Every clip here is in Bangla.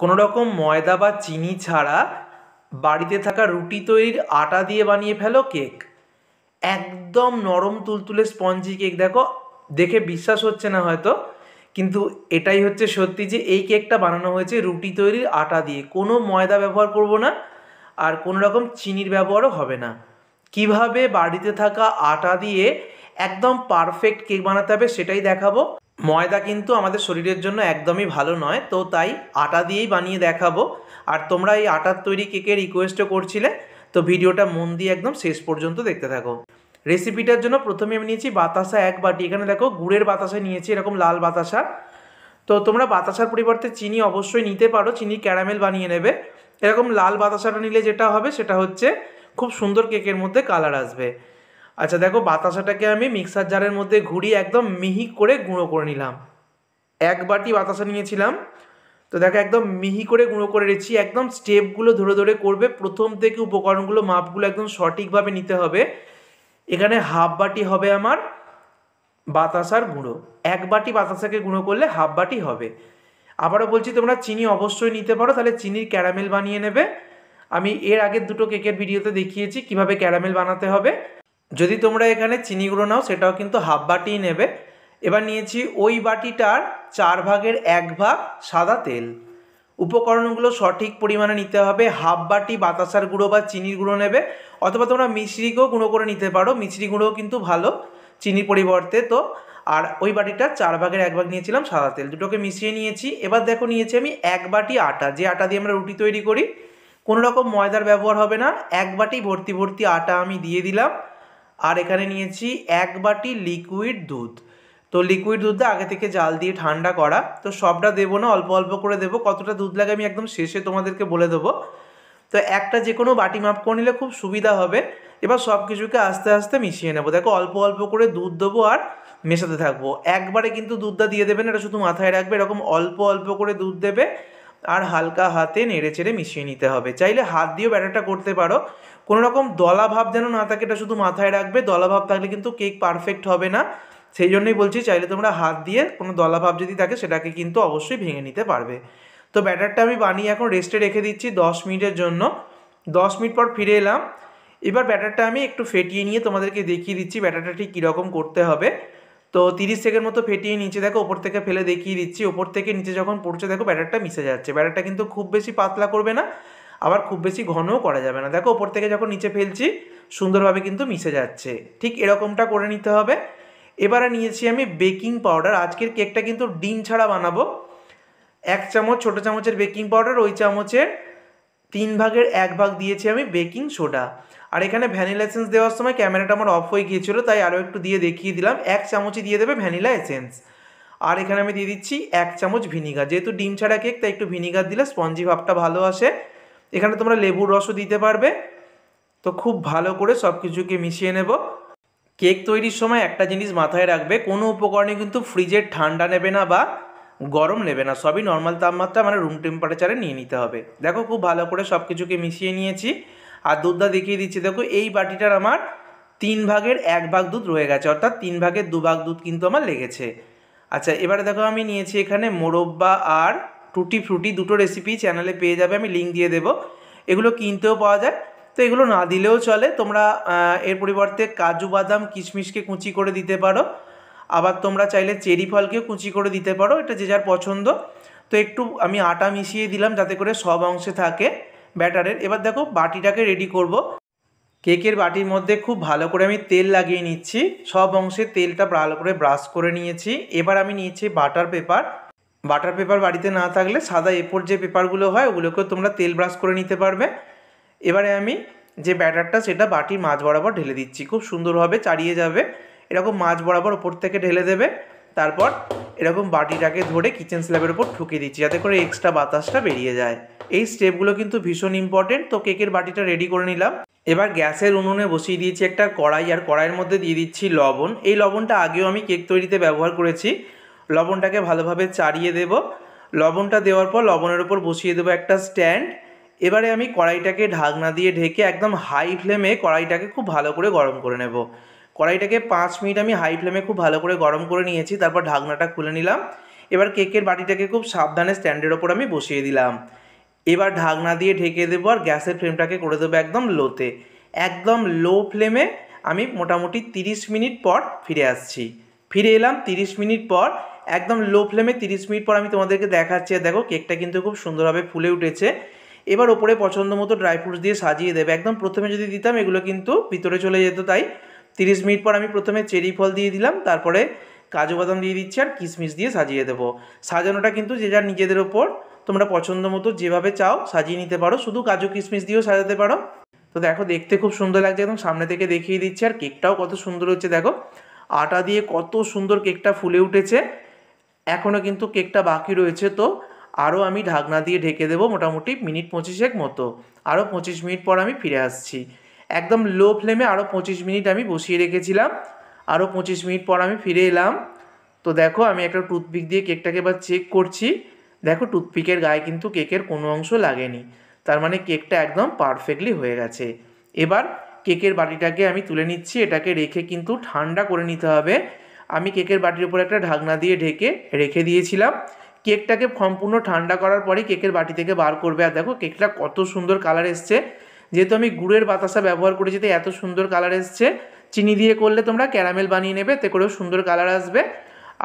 কোনো রকম ময়দা বা চিনি ছাড়া বাড়িতে থাকা রুটি তৈরির আটা দিয়ে বানিয়ে ফেলো কেক। একদম নরম তুলতুলে স্পঞ্জি কেক। দেখো, দেখে বিশ্বাস হচ্ছে না হয়তো, কিন্তু এটাই হচ্ছে সত্যি যে এই কেকটা বানানো হয়েছে রুটি তৈরির আটা দিয়ে। কোনো ময়দা ব্যবহার করব না, আর কোনো রকম চিনির ব্যবহারও হবে না। কিভাবে বাড়িতে থাকা আটা দিয়ে একদম পারফেক্ট কেক বানাতে হবে সেটাই দেখাবো। ময়দা কিন্তু আমাদের শরীরের জন্য একদমই ভালো নয়, তো তাই আটা দিয়েই বানিয়ে দেখাবো। আর তোমরা এই আটার তৈরি কেকের রিকোয়েস্টও করছিলে, তো ভিডিওটা মন দিয়ে একদম শেষ পর্যন্ত দেখতে থাকো। রেসিপিটার জন্য প্রথমে আমি নিয়েছি বাতাসা 1 বাটি। এখানে দেখো গুড়ের বাতাসা নিয়েছি, এরকম লাল বাতাসা। তো তোমরা বাতাসার পরিবর্তে চিনি অবশ্যই নিতে পারো, চিনি ক্যারামেল বানিয়ে নেবে। এরকম লাল বাতাসাটা নিলে যেটা হবে সেটা হচ্ছে খুব সুন্দর কেকের মধ্যে কালার আসবে। আচ্ছা দেখো, বাতাসাটাকে আমি মিক্সার জারের মধ্যে ঘুরিয়ে একদম মিহি করে গুঁড়ো করে নিলাম। 1 বাটি বাতাসা নিয়েছিলাম, তো দেখো একদম মিহি করে গুঁড়ো করে রেখেছি। একদম স্টেপগুলো ধরে ধরে করবে, প্রথম থেকে উপকরণগুলো মাপগুলো একদম সঠিকভাবে নিতে হবে। এখানে হাফ বাটি হবে আমার বাতাসার গুঁড়ো। 1 বাটি বাতাসাকে গুঁড়ো করলে হাফ বাটি হবে। আবারও বলছি, তোমরা চিনি অবশ্যই নিতে পারো, তাহলে চিনির ক্যারামেল বানিয়ে নেবে। আমি এর আগের দুটো কেকের ভিডিওতে দেখিয়েছি কিভাবে ক্যারামেল বানাতে হবে। যদি তোমরা এখানে চিনি গুঁড়ো নাও সেটাও কিন্তু হাফ বাটিই নেবে। এবার নিয়েছি ওই বাটিটার 4 ভাগের 1 ভাগ সাদা তেল। উপকরণগুলো সঠিক পরিমাণে নিতে হবে। হাফ বাটি বাতাসার গুঁড়ো বা চিনির গুঁড়ো নেবে, অথবা তোমরা মিশ্রিকেও গুঁড়ো করে নিতে পারো, মিশ্রি গুঁড়োও কিন্তু ভালো চিনির পরিবর্তে। তো আর ওই বাটিটার 4 ভাগের 1 ভাগ নিয়েছিলাম সাদা তেল, দুটোকে মিশিয়ে নিয়েছি। এবার দেখো নিয়েছি আমি 1 বাটি আটা, যে আটা দিয়ে আমরা রুটি তৈরি করি। কোনো রকম ময়দার ব্যবহার হবে না। 1 বাটি ভর্তি ভর্তি আটা আমি দিয়ে দিলাম। আর এখানে নিয়েছি 1 বাটি লিকুইড দুধ। তো লিকুইড দুধটা আগে থেকে জাল দিয়ে ঠান্ডা করা, তো সবটা দেবো না, অল্প অল্প করে দেবো। কতটা দুধ লাগে আমি একদম শেষে তোমাদেরকে বলে দেবো। তো একটা যে কোনো বাটি মাপ করে নিলে খুব সুবিধা হবে। এবার সব কিছুকে আস্তে আস্তে মিশিয়ে নেবো। দেখো অল্প অল্প করে দুধ দেবো আর মেশাতে থাকবো। একবারে কিন্তু দুধটা দিয়ে দেবে না, এটা শুধু মাথায় রাখবে। এরকম অল্প অল্প করে দুধ দেবে আর হালকা হাতে নেড়ে চেড়ে মিশিয়ে নিতে হবে। চাইলে হাত দিয়েও ব্যাটারটা করতে পারো। কোনো রকম দলা ভাব যেন না থাকে, এটা শুধু মাথায় রাখবে। দলা ভাব থাকলে কিন্তু কেক পারফেক্ট হবে না। সেই জন্যই বলছি, চাইলে তোমরা হাত দিয়ে কোনো দলা ভাব যদি থাকে সেটাকে কিন্তু অবশ্যই ভেঙে নিতে পারবে। তো ব্যাটারটা আমি বানিয়ে এখন রেস্টে রেখে দিচ্ছি 10 মিনিটের জন্য। 10 মিনিট পর ফিরে এলাম। এবার ব্যাটারটা আমি একটু ফেটিয়ে নিয়ে তোমাদেরকে দেখিয়ে দিচ্ছি ব্যাটারটা ঠিক কীরকম করতে হবে। তো 30 সেকেন্ড মতো ফেটিয়ে নিচে দেখো, ওপর থেকে ফেলে দেখিয়ে দিচ্ছি। ওপর থেকে নিচে যখন পড়ছে দেখো ব্যাটারটা মিশে যাচ্ছে। ব্যাটারটা কিন্তু খুব বেশি পাতলা করবে না, আবার খুব বেশি ঘনও করা যাবে না। দেখো ওপর থেকে যখন নিচে ফেলছি সুন্দরভাবে কিন্তু মিশে যাচ্ছে। ঠিক এরকমটা করে নিতে হবে। এবারে নিয়েছি আমি বেকিং পাউডার। আজকের কেকটা কিন্তু ডিম ছাড়া বানাবো। 1 চামচ ছোটো চামচের বেকিং পাউডার, ওই চামচের 3 ভাগের 1 ভাগ দিয়েছি আমি বেকিং সোডা। আর এখানে ভ্যানিলা এসেন্স দেওয়ার সময় ক্যামেরাটা আমার অফ হয়ে গিয়েছিলো, তাই আরও একটু দিয়ে দেখিয়ে দিলাম। 1 চামচই দিয়ে দেবে ভ্যানিলা এসেন্স। আর এখানে আমি দিয়ে দিচ্ছি 1 চামচ ভিনিগার। যেহেতু ডিম ছাড়া কেক তাই একটু ভিনিগার দিলে স্পঞ্জি ভাবটা ভালো আসে। এখানে তোমরা লেবুর রসও দিতে পারবে। তো খুব ভালো করে সব কিছুকে মিশিয়ে নেব। কেক তৈরির সময় একটা জিনিস মাথায় রাখবে, কোনো উপকরণে কিন্তু ফ্রিজের ঠান্ডা নেবে না বা গরম নেবে না, সবই নর্মাল তাপমাত্রা মানে রুম টেম্পারেচারে নিয়ে নিতে হবে। দেখো খুব ভালো করে সব কিছুকে মিশিয়ে নিয়েছি। আর দুধটা দেখিয়ে দিচ্ছি। দেখো এই বাটিটার আমার 3 ভাগের 1 ভাগ দুধ রয়ে গেছে, অর্থাৎ 3 ভাগের 2 ভাগ দুধ কিন্তু আমার লেগেছে। আচ্ছা এবারে দেখো আমি নিয়েছি এখানে মোরব্বা আর টুটি ফ্রুটি। দুটো রেসিপি চ্যানেলে পেয়ে যাবে, আমি লিঙ্ক দিয়ে দেবো। এগুলো কিনতেও পাওয়া যায়, তো এগুলো না দিলেও চলে। তোমরা এর পরিবর্তে কাজু বাদাম কিশমিশকে কুচি করে দিতে পারো। আবার তোমরা চাইলে চেরি ফলকেও কুচি করে দিতে পারো, এটা যে যার পছন্দ। তো একটু আমি আটা মিশিয়ে দিলাম যাতে করে সব অংশে থাকে ব্যাটারের। এবার দেখো বাটিটাকে রেডি করব। কেকের বাটির মধ্যে খুব ভালো করে আমি তেল লাগিয়ে নিচ্ছি, সব অংশে তেলটা ভালো করে ব্রাশ করে নিয়েছি। এবার আমি নিয়েছি বাটার পেপার। বাটার পেপার বাড়িতে না থাকলে সাদা এ4 যে পেপারগুলো হয় ওগুলোকেও তোমরা তেল ব্রাশ করে নিতে পারবে। এবারে আমি যে ব্যাটারটা সেটা বাটির মাঝ বরাবর ঢেলে দিচ্ছি, খুব সুন্দরভাবে চাড়িয়ে যাবে। এরকম মাঝ বরাবর ওপর থেকে ঢেলে দেবে। তারপর এরকম বাটিটাকে ধরে কিচেন স্ল্যাবের ওপর ঠুকে দিচ্ছি যাতে করে এক্সট্রা বাতাসটা বেরিয়ে যায়। এই স্টেপগুলো কিন্তু ভীষণ ইম্পর্টেন্ট। তো কেকের বাটিটা রেডি করে নিলাম। এবার গ্যাসের উনুনে বসিয়ে দিয়েছি একটা কড়াই, আর কড়াইয়ের মধ্যে দিয়ে দিচ্ছি লবণ। এই লবণটা আগেও আমি কেক তৈরিতে ব্যবহার করেছি। লবণটাকে ভালোভাবে চাড়িয়ে দেব। লবণটা দেওয়ার পর লবণের ওপর বসিয়ে দেবো একটা স্ট্যান্ড। এবারে আমি কড়াইটাকে ঢাকনা দিয়ে ঢেকে একদম হাই ফ্লেমে কড়াইটাকে খুব ভালো করে গরম করে নেব। কড়াইটাকে 5 মিনিট আমি হাই ফ্লেমে খুব ভালো করে গরম করে নিয়েছি। তারপর ঢাকনাটা খুলে নিলাম। এবার কেকের বাটিটাকে খুব সাবধানে স্ট্যান্ডের ওপর আমি বসিয়ে দিলাম। এবার ঢাকনা দিয়ে ঢেকে দেবো আর গ্যাসের ফ্লেমটাকে করে দেবো একদম লোতে। একদম লো ফ্লেমে আমি মোটামুটি 30 মিনিট পর ফিরে আসছি। ফিরে এলাম 30 মিনিট পর, একদম লো ফ্লেমে 30 মিনিট পর আমি তোমাদেরকে দেখাচ্ছি। দেখো কেকটা কিন্তু খুব সুন্দরভাবে ফুলে উঠেছে। এবার ওপরে পছন্দ মতো ড্রাই ফ্রুটস দিয়ে সাজিয়ে দেবে। একদম প্রথমে যদি দিতাম এগুলো কিন্তু ভিতরে চলে যেত, তাই 30 মিনিট পর আমি প্রথমে চেরি ফল দিয়ে দিলাম, তারপরে কাজু বাদাম দিয়ে দিচ্ছি আর কিশমিশ দিয়ে সাজিয়ে দেবো। সাজানোটা কিন্তু যে যার নিজেদের ওপর, তোমরা পছন্দ মতো যেভাবে চাও সাজিয়ে নিতে পারো, শুধু কাজু কিশমিশ দিয়েও সাজাতে পারো। তো দেখো দেখতে খুব সুন্দর লাগছে, একদম সামনে থেকে দেখিয়ে দিচ্ছি। আর কেকটাও কত সুন্দর হচ্ছে, দেখো আটা দিয়ে কত সুন্দর কেকটা ফুলে উঠেছে। এখনও কিন্তু কেকটা বাকি রয়েছে, তো আরও আমি ঢাকনা দিয়ে ঢেকে দেবো মোটামুটি মিনিট 25 মতো। আরও 25 মিনিট পর আমি ফিরে আসছি। একদম লো ফ্লেমে আরও 25 মিনিট আমি বসিয়ে রেখেছিলাম। আরও 25 মিনিট পর আমি ফিরে এলাম। তো দেখো আমি একটা টুথপিক দিয়ে কেকটাকে এবার চেক করছি। দেখো টুথপিকের গায়ে কিন্তু কেকের কোনো অংশ লাগেনি, তার মানে কেকটা একদম পারফেক্টলি হয়ে গেছে। এবার কেকের বাটিটাকে আমি তুলে নিচ্ছি, এটাকে রেখে কিন্তু ঠান্ডা করে নিতে হবে। আমি কেকের বাটির উপর একটা ঢাকনা দিয়ে ঢেকে রেখে দিয়েছিলাম। কেকটাকে সম্পূর্ণ ঠান্ডা করার পরেই কেকের বাটি থেকে বার করবে। আর দেখো কেকটা কত সুন্দর কালার এসছে, যেহেতু আমি গুড়ের বাতাসা ব্যবহার করেছি তাই এত সুন্দর কালার এসছে। চিনি দিয়ে করলে তোমরা ক্যারামেল বানিয়ে নেবে, এতে করেও সুন্দর কালার আসবে।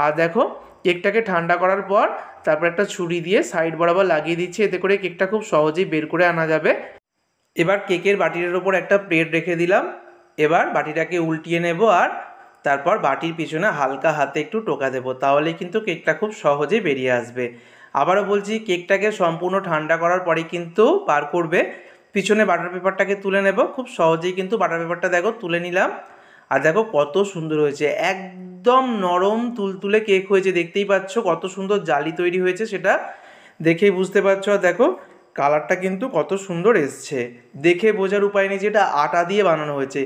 আর দেখো কেকটাকে ঠান্ডা করার পর তারপর একটা ছুরি দিয়ে সাইড বরাবর লাগিয়ে দিচ্ছি, এতে করে কেকটা খুব সহজেই বের করে আনা যাবে। এবার কেকের বাটির ওপর একটা প্লেট রেখে দিলাম। এবার বাটিটাকে উল্টিয়ে নেব আর তারপর বাটির পিছনে হালকা হাতে একটু টোকা দেবো, তাহলে কিন্তু কেকটা খুব সহজেই বেরিয়ে আসবে। আবারও বলছি, কেকটাকে সম্পূর্ণ ঠান্ডা করার পরে কিন্তু বার করবে। পিছনে বাটার পেপারটাকে তুলে নেব, খুব সহজেই কিন্তু বাটার পেপারটা দেখো তুলে নিলাম। আর দেখো কত সুন্দর হয়েছে, একদম নরম তুলতুলে কেক হয়েছে, দেখতেই পাচ্ছ কত সুন্দর জালি তৈরি হয়েছে, সেটা দেখেই বুঝতে পারছো। আর দেখো কালারটা কিন্তু কত সুন্দর এসছে, দেখে বোঝার উপায় নেই যে এটা আটা দিয়ে বানানো হয়েছে।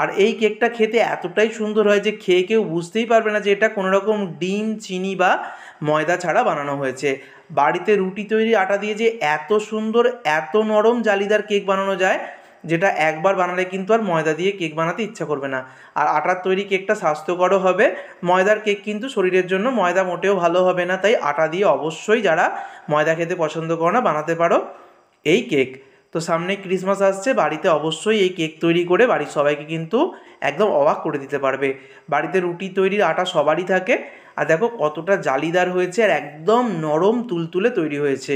আর এই কেকটা খেতে এতটাই সুন্দর হয় যে খেয়ে কেউ বুঝতেই পারবে না যে এটা কোনোরকম ডিম, চিনি বা ময়দা ছাড়া বানানো হয়েছে। বাড়িতে রুটি তৈরি আটা দিয়ে যে এত সুন্দর এত নরম জালিদার কেক বানানো যায়, যেটা একবার বানালে কিন্তু আর ময়দা দিয়ে কেক বানাতে ইচ্ছা করবে না। আর আটার তৈরি কেকটা স্বাস্থ্যকরও হবে। ময়দার কেক কিন্তু শরীরের জন্য ময়দা মোটেও ভালো হবে না, তাই আটা দিয়ে অবশ্যই যারা ময়দা খেতে পছন্দ করো না বানাতে পারো এই কেক। তো সামনে ক্রিসমাস আসছে, বাড়িতে অবশ্যই এই কেক তৈরি করে বাড়ির সবাইকে কিন্তু একদম অবাক করে দিতে পারবে। বাড়িতে রুটি তৈরির আটা সবারই থাকে। আর দেখো কতটা জালিদার হয়েছে আর একদম নরম তুলতুলে তৈরি হয়েছে।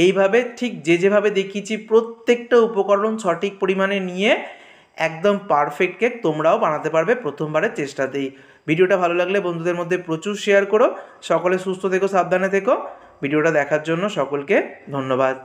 এইভাবে ঠিক যেভাবে দেখিয়েছি প্রত্যেকটা উপকরণ সঠিক পরিমাণে নিয়ে একদম পারফেক্ট কেক তোমরাও বানাতে পারবে প্রথমবারের চেষ্টাতেই। ভিডিওটা ভালো লাগলে বন্ধুদের মধ্যে প্রচুর শেয়ার করো। সকলে সুস্থ থেকো, সাবধানে থেকো। ভিডিওটা দেখার জন্য সকলকে ধন্যবাদ।